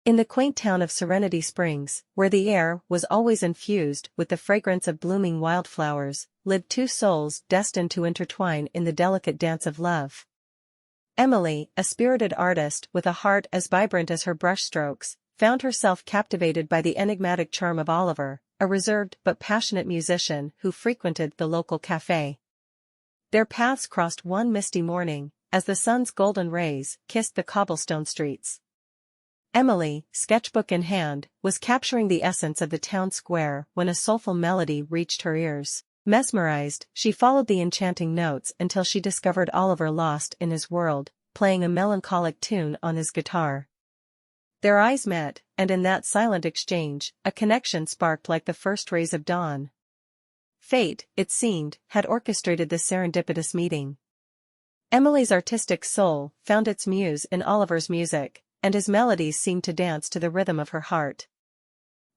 In the quaint town of Serenity Springs, where the air was always infused with the fragrance of blooming wildflowers, lived two souls destined to intertwine in the delicate dance of love. Emily, a spirited artist with a heart as vibrant as her brushstrokes, found herself captivated by the enigmatic charm of Oliver, a reserved but passionate musician who frequented the local cafe. Their paths crossed one misty morning, as the sun's golden rays kissed the cobblestone streets. Emily, sketchbook in hand, was capturing the essence of the town square when a soulful melody reached her ears. Mesmerized, she followed the enchanting notes until she discovered Oliver lost in his world, playing a melancholic tune on his guitar. Their eyes met, and in that silent exchange, a connection sparked like the first rays of dawn. Fate, it seemed, had orchestrated this serendipitous meeting. Emily's artistic soul found its muse in Oliver's music, and his melodies seemed to dance to the rhythm of her heart.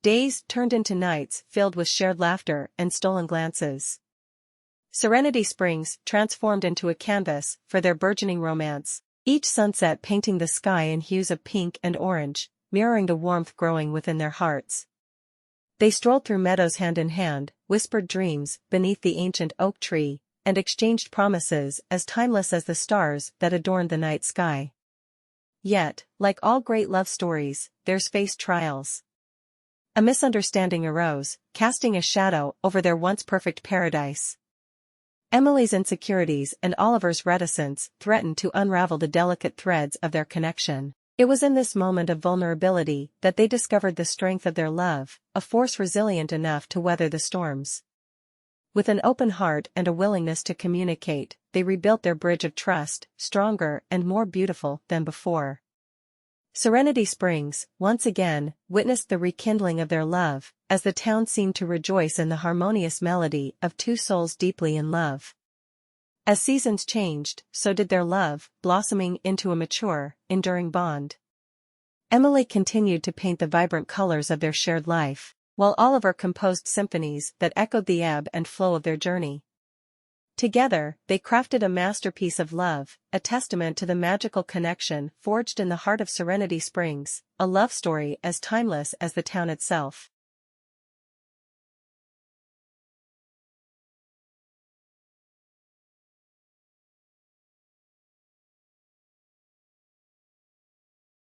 Days turned into nights filled with shared laughter and stolen glances. Serenity Springs transformed into a canvas for their burgeoning romance, each sunset painting the sky in hues of pink and orange, mirroring the warmth growing within their hearts. They strolled through meadows hand in hand, whispered dreams beneath the ancient oak tree, and exchanged promises as timeless as the stars that adorned the night sky. Yet, like all great love stories, theirs faced trials. A misunderstanding arose, casting a shadow over their once perfect paradise. Emily's insecurities and Oliver's reticence threatened to unravel the delicate threads of their connection. It was in this moment of vulnerability that they discovered the strength of their love, a force resilient enough to weather the storms. With an open heart and a willingness to communicate, they rebuilt their bridge of trust, stronger and more beautiful than before. Serenity Springs, once again, witnessed the rekindling of their love, as the town seemed to rejoice in the harmonious melody of two souls deeply in love. As seasons changed, so did their love, blossoming into a mature, enduring bond. Emily continued to paint the vibrant colors of their shared life, while Oliver composed symphonies that echoed the ebb and flow of their journey. Together, they crafted a masterpiece of love, a testament to the magical connection forged in the heart of Serenity Springs, a love story as timeless as the town itself.